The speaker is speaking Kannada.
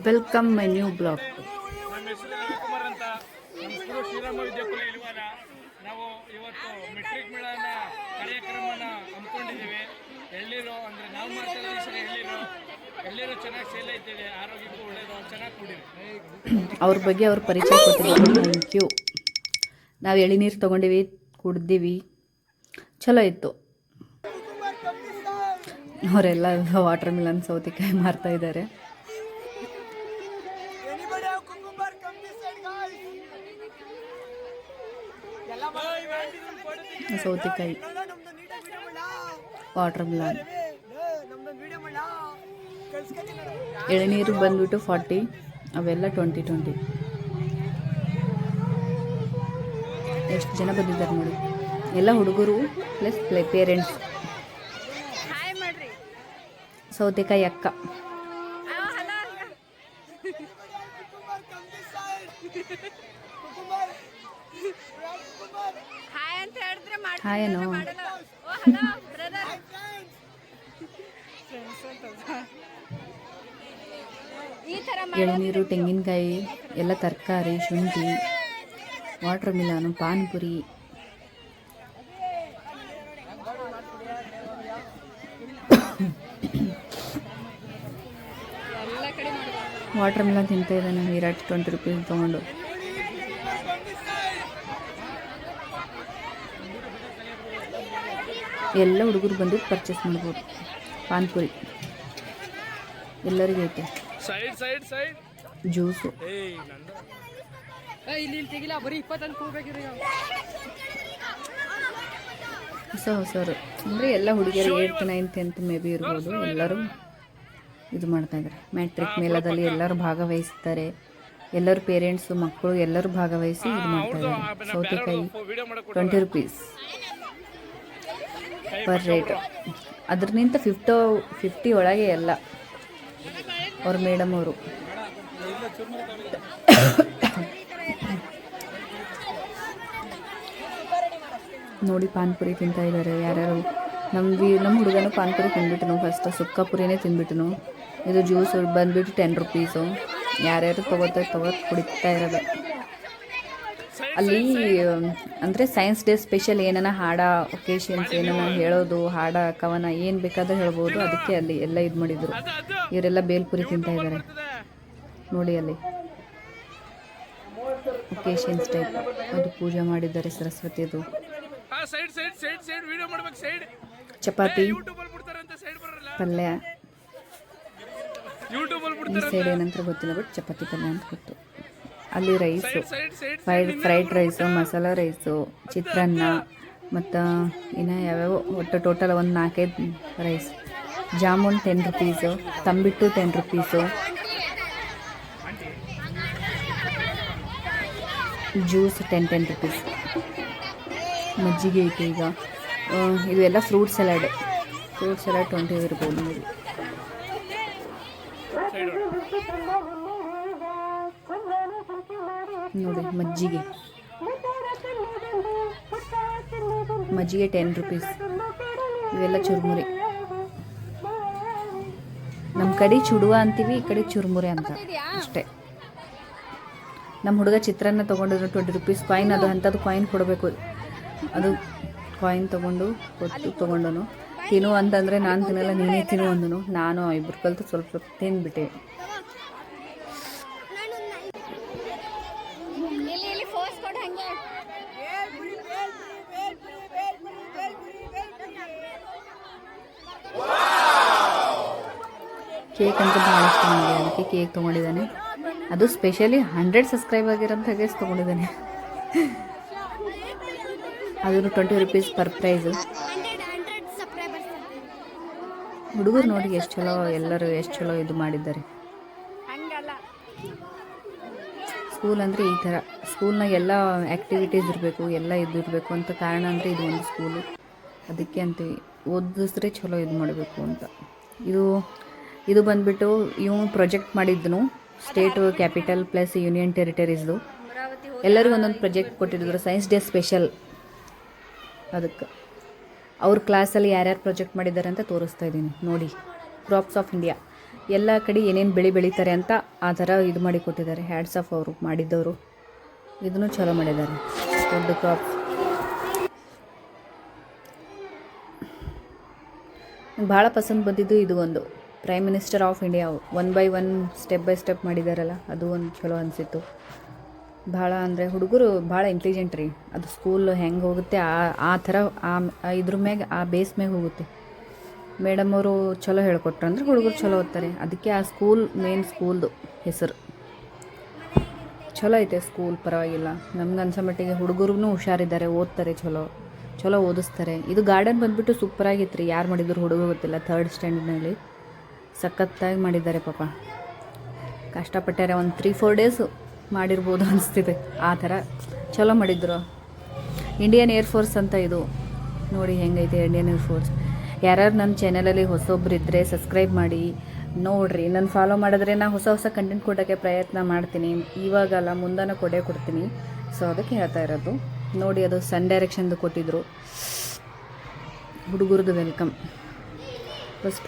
Welcome my new blog. ನಮ್ಮ ಹೆಸರು ರವಿಕುಮಾರ್ ಅಂತ. ನಮ್ಮ ಸ್ಕೂಲು ಶ್ರೀರಾಮ ವಿದ್ಯಾಕುಲ ಇಲ್ವಾಲ. ನಾವು ಇವತ್ತು ಮೆಟ್ರಿಕ್ ಮೇಳನ ಕಾರ್ಯಕ್ರಮನ ಹಮ್ಮಿಕೊಂಡಿದ್ದೀವಿ. ಎಳ್ಳೀರು ಅಂದರೆ ನಾವು ಮಾಡ್ತಾ ಇದ್ದೀವಿ ಸರಿ. ಎಳ್ಳೀರು ಚೆನ್ನಾಗಿ ಸೇಲ್ ಐತಿದೆ, ಆರೋಗ್ಯಕ್ಕೂ ಒಳ್ಳೆಯದು, ಚೆನ್ನಾಗಿ ಕುಡೀರಿ. ಅವ್ರ ಬಗ್ಗೆ ಅವ್ರ ಪರಿಚಯ ಕೊಟ್ಟಿದ್ದೀವಿ. Thank you. ನಾವು ಎಳಿನೀರು ತೊಗೊಂಡಿವಿ, ಕುಡ್ದೀವಿ, ಚಲೋ ಇತ್ತು. ಅವರೆಲ್ಲ ವಾಟರ್ ಮಿಲನ್ ಸೌತೆಕಾಯಿ ಮಾರ್ತಾ ಇದ್ದಾರೆ. ಸೌತೆಕಾಯಿ, ವಾಟರ್ ಮಿಲನ್, ಎಳನೀರು ಬಂದ್ಬಿಟ್ಟು 40, ಅವೆಲ್ಲ 20. ಎಷ್ಟು ಜನ ಬಂದಿದ್ದಾರೆ ನೋಡಿ, ಎಲ್ಲ ಹುಡುಗರು ಪ್ಲಸ್ ಪೇರೆಂಟ್ಸ್. ಸೌತೆಕಾಯಿ ಅಕ್ಕ. ಹಾಯೇನೋ. ಎಳನೀರು, ತೆಂಗಿನಕಾಯಿ, ಎಲ್ಲ ತರಕಾರಿ, ಶುಂಠಿ, ವಾಟರ್ ಮಿಲನು, ಪಾನಿಪುರಿ, ವಾಟರ್ ಮಿಲನ್ ತಿಂತಾ ಇದ್ದಾನೆ ವಿರಾಟ್. 20 ರೂಪೀಸ್ ತೊಗೊಂಡು. ಎಲ್ಲ ಹುಡುಗರು ಬಂದು ಪರ್ಚೇಸ್ ಮಾಡ್ಬೋದು. ಪಾನಿಪುರಿ ಎಲ್ಲರಿಗೂ ಐತೆ. ಜ್ಯೂಸು, ಹೊಸರು ಅಂದರೆ ಎಲ್ಲ ಹುಡುಗಿಯರು 8th 9th 10th may be ಇರ್ಬೋದು. ಎಲ್ಲರೂ ಇದು ಮಾಡ್ತಾಯಿದ್ದಾರೆ. ಮ್ಯಾಟ್ರಿಕ್ ಮೇಳದಲ್ಲಿ ಎಲ್ಲರೂ ಭಾಗವಹಿಸ್ತಾರೆ. ಎಲ್ಲರ ಪೇರೆಂಟ್ಸು, ಮಕ್ಕಳು ಎಲ್ಲರೂ ಭಾಗವಹಿಸಿ ಇದು ಮಾಡ್ತಾಯಿದ್ದಾರೆ. ಸೌತೆಕಾಯಿ 20 ರೂಪೀಸ್ ಪರ್ ರೇಟ್. ಅದ್ರನಿಂತ 50 ಒಳಗೆ ಎಲ್ಲ ಅವ್ರ ಮೇಡಮ್ ಅವರು. ನೋಡಿ ಪಾನಿಪುರಿ ತಿಂತಾ ಇದ್ದಾರೆ ಯಾರ್ಯಾರು. ನಮ್ಮ ಹುಡುಗನೂ ಪಾನಿಪುರಿ ತಿಂದ್ಬಿಟ್ಟನು. ಫಸ್ಟ್ ಸುಕ್ಕ ಪುರಿನೇ ತಿಂದ್ಬಿಟ್ಟನು. ಇದು ಜ್ಯೂಸ್ ಬಂದುಬಿಟ್ಟು 10 ರೂಪೀಸು. ಯಾರ್ಯಾರು ತಗೋ ಕುಡಿತಾ ಇರೋದು. ಅಲ್ಲಿ ಅಂದರೆ ಸೈನ್ಸ್ ಡೇ ಸ್ಪೆಷಲ್ ಏನಾನ ಹಾಡ ಒಕೇಶನ್ಸ್ ಏನಾನ ಹೇಳೋದು, ಹಾಡ ಕವನ ಏನು ಬೇಕಾದರೂ ಹೇಳ್ಬೋದು. ಅದಕ್ಕೆ ಅಲ್ಲಿ ಎಲ್ಲ ಇದು ಮಾಡಿದರು. ಇವರೆಲ್ಲ ಬೇಲ್ಪುರಿ ತಿಂತಾ ಇದ್ದಾರೆ ನೋಡಿ. ಅಲ್ಲಿ ಒಕೇಶನ್ಸ್ ಟೈಪ್ ಅದು ಪೂಜೆ ಮಾಡಿದ್ದಾರೆ ಸರಸ್ವತಿದು. ಚಪಾತಿ, ಪಲ್ಯ. ಈ ಸೈಡ್ ಏನಂತ ಗೊತ್ತಿಲ್ಲ, ಬಟ್ ಚಪಾತಿ ಪಲ್ಯ ಅಂತ ಗೊತ್ತು. ಅಲ್ಲಿ rice, fried rice, masala rice, ಚಿತ್ರಾನ್ನ, ಮತ್ತು ಇನ್ನು ಯಾವ್ಯಾವ ಒಟ್ಟು ಟೋಟಲ್ ಒಂದು 4-5 ರೈಸ್. ಜಾಮೂನ್ 10 ರೂಪೀಸು, ತಂಬಿಟ್ಟು 10 ರೂಪೀಸು, ಜ್ಯೂಸ್ 10 ರೂಪೀಸ್. ಮಜ್ಜಿಗೆ ಐತೆ ಈಗ. ಇವೆಲ್ಲ ಫ್ರೂಟ್ ಸಲಾಡ್ 20 ಇರ್ಬೋದು ನೋಡಿ. ನೋಡಿ ಮಜ್ಜಿಗೆ 10 ರೂಪೀಸ್. ಇವೆಲ್ಲ ಚುರುಮುರಿ. ನಮ್ಮ ಕಡೆ ಚುಡುವ ಅಂತೀವಿ, ಈ ಕಡೆ ಚುರುಮುರಿ ಅಂತ ಅಷ್ಟೇ. ನಮ್ಮ ಹುಡುಗ ಚಿತ್ರಾನ್ನ ತೊಗೊಂಡಿದ್ರು 20 ರೂಪೀಸ್. ಕಾಯಿನ್ ಅದು ಅಂಥದ್ದು ಕಾಯಿನ್ ಕೊಡಬೇಕು. ಅದು ಕಾಯಿನ್ ತೊಗೊಂಡನು. ತಿನ್ನು ಅಂತಂದರೆ ನಾನು ತಿನ್ನಲ್ಲ, ನೀನೇ ತಿನ್ನು ಅಂದನು. ನಾನು ಇಬ್ಬರು ಕಲಿತು ಸ್ವಲ್ಪ ತಿಂದ್ಬಿಟ್ಟೆ. ಕೇಕ್ ಅಂತ ಭಾಳ ಇಷ್ಟ ನನಗೆ, ಅದಕ್ಕೆ ಕೇಕ್ ತೊಗೊಂಡಿದ್ದಾನೆ. ಅದು ಸ್ಪೆಷಲಿ 100 ಸಬ್ಸ್ಕ್ರೈಬ್ ಆಗಿರೋಂಥ ಕೇಕ್ ತೊಗೊಂಡಿದ್ದಾನೆ. ಅದನ್ನು 20 ರೂಪೀಸ್ ಪರ್ ಪ್ರೈಸು. ಹುಡುಗರು ನೋಡಿ ಎಷ್ಟು ಚಲೋ, ಎಲ್ಲರೂ ಎಷ್ಟು ಚಲೋ ಇದು ಮಾಡಿದ್ದಾರೆ. ಸ್ಕೂಲ್ ಅಂದರೆ ಈ ಥರ. ಸ್ಕೂಲ್ನಾಗ ಎಲ್ಲ ಆ್ಯಕ್ಟಿವಿಟೀಸ್ ಇರಬೇಕು, ಎಲ್ಲ ಇರಬೇಕು ಅಂತ ಕಾರಣ ಅಂದರೆ ಇದು ಒಂದು ಸ್ಕೂಲು. ಅದಕ್ಕೆ ಅಂತೀವಿ ಓದಿಸ್ರೆ ಚಲೋ ಇದು ಮಾಡಬೇಕು ಅಂತ. ಇದು ಬಂದುಬಿಟ್ಟು ಇವು ಪ್ರಾಜೆಕ್ಟ್ ಮಾಡಿದ್ದನು. ಸ್ಟೇಟ್ ಕ್ಯಾಪಿಟಲ್ ಪ್ಲಸ್ ಯೂನಿಯನ್ ಟೆರಿಟರೀಸ್ದು ಎಲ್ಲರಿಗೂ ಒಂದೊಂದು ಪ್ರಾಜೆಕ್ಟ್ ಕೊಟ್ಟಿದ್ರು. Science day special. ಅದಕ್ಕೆ ಅವ್ರ ಕ್ಲಾಸಲ್ಲಿ ಯಾರ್ಯಾರು ಪ್ರಾಜೆಕ್ಟ್ ಮಾಡಿದ್ದಾರೆ ಅಂತ ತೋರಿಸ್ತಾ ಇದ್ದೀನಿ ನೋಡಿ. ಕ್ರಾಪ್ಸ್ ಆಫ್ ಇಂಡಿಯಾ ಎಲ್ಲ ಕಡೆ ಏನೇನು ಬೆಳೀತಾರೆ ಅಂತ ಆ ಥರ ಇದು ಮಾಡಿ ಕೊಟ್ಟಿದ್ದಾರೆ. ಹ್ಯಾಡ್ಸ್ ಆಫ್ ಅವರು ಮಾಡಿದ್ದವರು. ಇದನ್ನು ಚಲೋ ಮಾಡಿದ್ದಾರೆ. ಫುಡ್ ಕ್ರಾಪ್ಸ್ ಭಾಳ ಪಸಂದ್ ಬಂದಿದ್ದು ಇದು ಒಂದು prime minister of India 1 by 1 step by step ಮಾಡಿದಾರಲ್ಲ, ಅದು ಒಂದು ಚಲೋ ಅನಿಸಿತ್ತು. ಭಾಳ ಅಂದರೆ ಹುಡುಗರು ಭಾಳ ಇಂಟೆಲಿಜೆಂಟ್ ರೀ. ಅದು ಸ್ಕೂಲ್ ಹೆಂಗೆ ಹೋಗುತ್ತೆ ಆ ಥರ ಇದ್ರ ಮ್ಯಾಗ ಆ ಬೇಸ್ ಮ್ಯಾಗ ಹೋಗುತ್ತೆ. ಮೇಡಮ್ ಅವರು ಚಲೋ ಹೇಳ್ಕೊಟ್ರು ಅಂದ್ರೆ ಹುಡುಗರು ಚಲೋ ಓದ್ತಾರೆ. ಅದಕ್ಕೆ ಆ ಸ್ಕೂಲ್ ಮೇನ್ ಸ್ಕೂಲ್ದು ಹೆಸರು ಚಲೋ ಐತೆ. ಸ್ಕೂಲ್ ಪರವಾಗಿಲ್ಲ. ನಮ್ಗೆ ಅನ್ಸೋ ಮಟ್ಟಿಗೆ ಹುಡುಗರು ಹುಷಾರಿದ್ದಾರೆ, ಓದ್ತಾರೆ, ಚಲೋ ಓದಿಸ್ತಾರೆ. ಇದು ಗಾರ್ಡನ್ ಬಂದುಬಿಟ್ಟು ಸೂಪರಾಗಿತ್ತು ರೀ. ಯಾರು ಮಾಡಿದ್ರು ಹುಡುಗರು ಗೊತ್ತಿಲ್ಲ. 3rd ಸ್ಟ್ಯಾಂಡರ್ಡ್ನಲ್ಲಿ ಸಖತ್ತಾಗಿ ಮಾಡಿದ್ದಾರೆ ಪಾಪ. ಕಷ್ಟಪಟ್ಟಾರೆ. ಒಂದು 3-4 ಡೇಸ್ ಮಾಡಿರ್ಬೋದು ಅನಿಸ್ತಿದೆ. ಆ ಥರ ಚಲೋ ಮಾಡಿದ್ರು. ಇಂಡಿಯನ್ ಏರ್ಫೋರ್ಸ್ ಅಂತ ಇದು ನೋಡಿ ಹೆಂಗೈತೆ ಇಂಡಿಯನ್ ಏರ್ಫೋರ್ಸ್. ಯಾರ್ಯಾರು ನನ್ನ ಚಾನಲಲ್ಲಿ ಹೊಸೊಬ್ರು ಇದ್ದರೆ ಸಬ್ಸ್ಕ್ರೈಬ್ ಮಾಡಿ ನೋಡಿರಿ. ನನ್ನ ಫಾಲೋ ಮಾಡಿದ್ರೆ ನಾನು ಹೊಸ ಕಂಟೆಂಟ್ ಕೊಡೋಕ್ಕೆ ಪ್ರಯತ್ನ ಮಾಡ್ತೀನಿ. ಇವಾಗಲ್ಲ, ಮುಂದನ ಕೊಡ್ತೀನಿ. ಸೊ ಅದಕ್ಕೆ ಹೇಳ್ತಾ ಇರೋದು. ನೋಡಿ, ಅದು ಸನ್ ಡೈರೆಕ್ಷನ್ದು ಕೊಟ್ಟಿದ್ರು. ಹುಡುಗರದು ವೆಲ್ಕಮ್ ಫಸ್ಟ್